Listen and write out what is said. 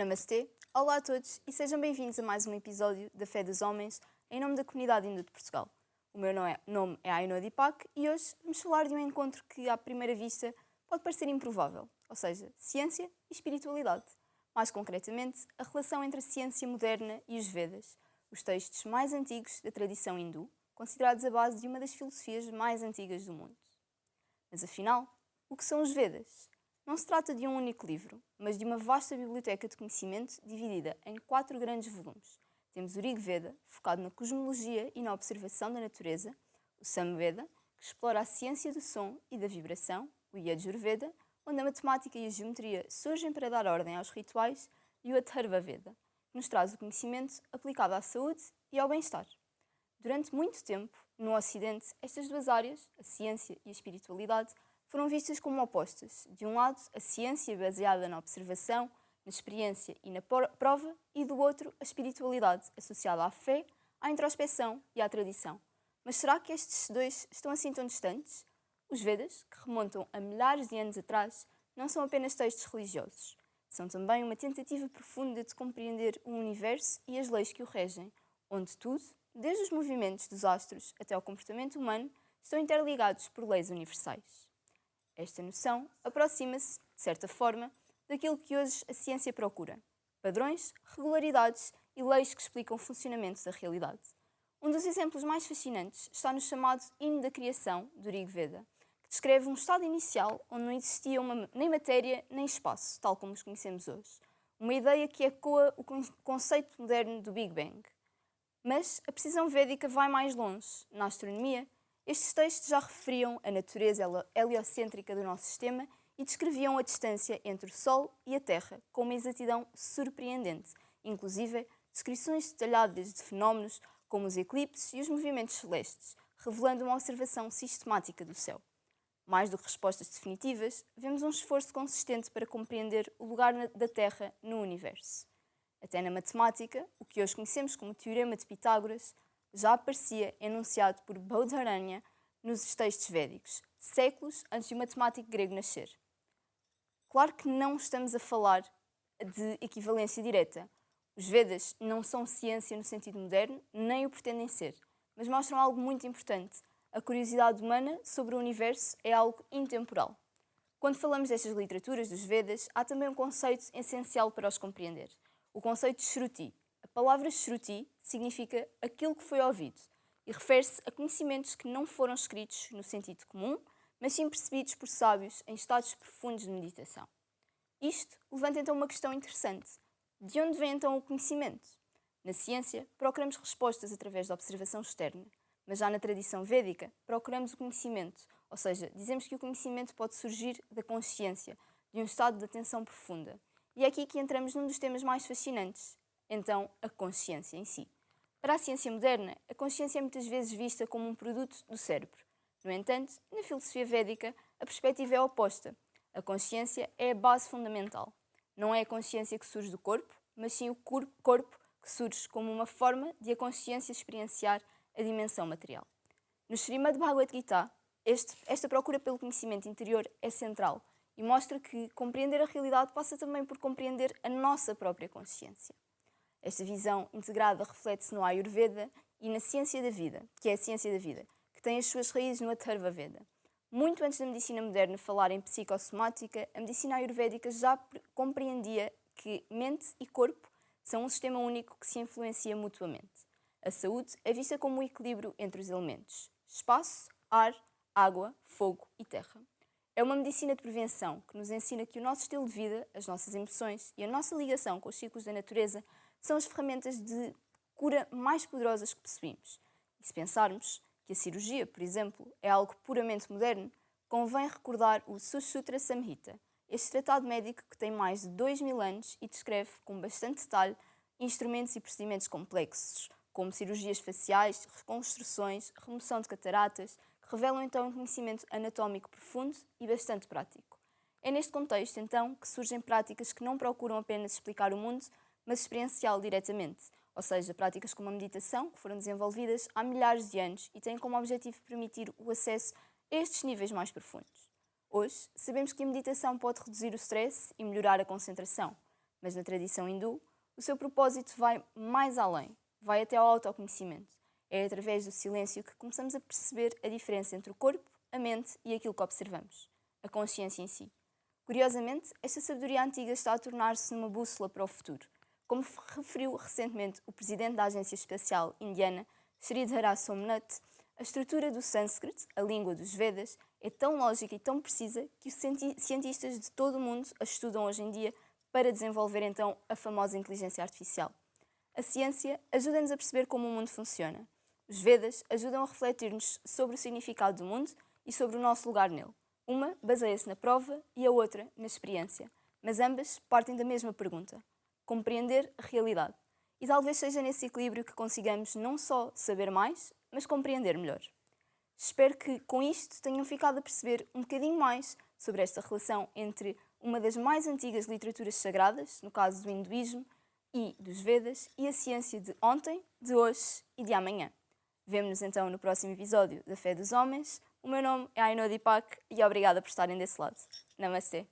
Namastê, olá a todos e sejam bem-vindos a mais um episódio da Fé dos Homens em nome da comunidade hindu de Portugal. O meu nome é Ainhoa Deepak e hoje vamos falar de um encontro que, à primeira vista, pode parecer improvável, ou seja, ciência e espiritualidade. Mais concretamente, a relação entre a ciência moderna e os Vedas, os textos mais antigos da tradição hindu, considerados a base de uma das filosofias mais antigas do mundo. Mas afinal, o que são os Vedas? Não se trata de um único livro, mas de uma vasta biblioteca de conhecimento dividida em 4 grandes volumes. Temos o Rig Veda, focado na cosmologia e na observação da natureza, o Samveda, que explora a ciência do som e da vibração, o Yajur Veda, onde a matemática e a geometria surgem para dar ordem aos rituais, e o Atharva Veda, que nos traz o conhecimento aplicado à saúde e ao bem-estar. Durante muito tempo, no Ocidente, estas duas áreas, a ciência e a espiritualidade, foram vistas como opostas. De um lado, a ciência baseada na observação, na experiência e na prova, e do outro, a espiritualidade associada à fé, à introspecção e à tradição. Mas será que estes dois estão assim tão distantes? Os Vedas, que remontam a milhares de anos atrás, não são apenas textos religiosos. São também uma tentativa profunda de compreender o universo e as leis que o regem, onde tudo, desde os movimentos dos astros até ao comportamento humano, estão interligados por leis universais. Esta noção aproxima-se, de certa forma, daquilo que hoje a ciência procura: padrões, regularidades e leis que explicam o funcionamento da realidade. Um dos exemplos mais fascinantes está no chamado Hino da Criação, do Rig Veda, que descreve um estado inicial onde não existia nem matéria nem espaço, tal como os conhecemos hoje. Uma ideia que ecoa o conceito moderno do Big Bang. Mas a precisão védica vai mais longe. Na astronomia, estes textos já referiam a natureza heliocêntrica do nosso sistema e descreviam a distância entre o Sol e a Terra com uma exatidão surpreendente, inclusive descrições detalhadas de fenómenos como os eclipses e os movimentos celestes, revelando uma observação sistemática do céu. Mais do que respostas definitivas, vemos um esforço consistente para compreender o lugar da Terra no universo. Até na matemática, o que hoje conhecemos como Teorema de Pitágoras, já aparecia enunciado por Baudharanya nos textos védicos, séculos antes de um matemático grego nascer. Claro que não estamos a falar de equivalência direta. Os Vedas não são ciência no sentido moderno, nem o pretendem ser, mas mostram algo muito importante. A curiosidade humana sobre o universo é algo intemporal. Quando falamos destas literaturas dos Vedas, há também um conceito essencial para os compreender: o conceito de Shruti. A palavra Shruti significa aquilo que foi ouvido e refere-se a conhecimentos que não foram escritos no sentido comum, mas sim percebidos por sábios em estados profundos de meditação. Isto levanta então uma questão interessante. De onde vem então o conhecimento? Na ciência, procuramos respostas através da observação externa, mas já na tradição védica, procuramos o conhecimento, ou seja, dizemos que o conhecimento pode surgir da consciência, de um estado de atenção profunda. E é aqui que entramos num dos temas mais fascinantes, então a consciência em si. Para a ciência moderna, a consciência é muitas vezes vista como um produto do cérebro. No entanto, na filosofia védica, a perspectiva é oposta. A consciência é a base fundamental. Não é a consciência que surge do corpo, mas sim o corpo que surge como uma forma de a consciência experienciar a dimensão material. No Srimad Bhagavad Gita, esta procura pelo conhecimento interior é central e mostra que compreender a realidade passa também por compreender a nossa própria consciência. Esta visão integrada reflete-se no Ayurveda e na ciência da vida, que é a ciência da vida, que tem as suas raízes no Atharva Veda. Muito antes da medicina moderna falar em psicossomática, a medicina ayurvédica já compreendia que mente e corpo são um sistema único que se influencia mutuamente. A saúde é vista como o equilíbrio entre os elementos: espaço, ar, água, fogo e terra. É uma medicina de prevenção que nos ensina que o nosso estilo de vida, as nossas emoções e a nossa ligação com os ciclos da natureza são as ferramentas de cura mais poderosas que possuímos. E se pensarmos que a cirurgia, por exemplo, é algo puramente moderno, convém recordar o Sushruta Samhita, este tratado médico que tem mais de 2000 anos e descreve com bastante detalhe instrumentos e procedimentos complexos, como cirurgias faciais, reconstruções, remoção de cataratas, que revelam então um conhecimento anatómico profundo e bastante prático. É neste contexto, então, que surgem práticas que não procuram apenas explicar o mundo, mas experienciá-lo diretamente, ou seja, práticas como a meditação, que foram desenvolvidas há milhares de anos e têm como objetivo permitir o acesso a estes níveis mais profundos. Hoje, sabemos que a meditação pode reduzir o stress e melhorar a concentração. Mas na tradição hindu, o seu propósito vai mais além, vai até ao autoconhecimento. É através do silêncio que começamos a perceber a diferença entre o corpo, a mente e aquilo que observamos, a consciência em si. Curiosamente, esta sabedoria antiga está a tornar-se numa bússola para o futuro. Como referiu recentemente o presidente da Agência Espacial Indiana, Sridhara Somnath, a estrutura do sânscrito, a língua dos Vedas, é tão lógica e tão precisa que os cientistas de todo o mundo a estudam hoje em dia para desenvolver então a famosa inteligência artificial. A ciência ajuda-nos a perceber como o mundo funciona. Os Vedas ajudam a refletir-nos sobre o significado do mundo e sobre o nosso lugar nele. Uma baseia-se na prova e a outra na experiência, mas ambas partem da mesma pergunta: compreender a realidade. E talvez seja nesse equilíbrio que consigamos não só saber mais, mas compreender melhor. Espero que com isto tenham ficado a perceber um bocadinho mais sobre esta relação entre uma das mais antigas literaturas sagradas, no caso do hinduísmo e dos Vedas, e a ciência de ontem, de hoje e de amanhã. Vemo-nos então no próximo episódio da Fé dos Homens. O meu nome é Ainhoa Deepak e obrigada por estarem desse lado. Namastê.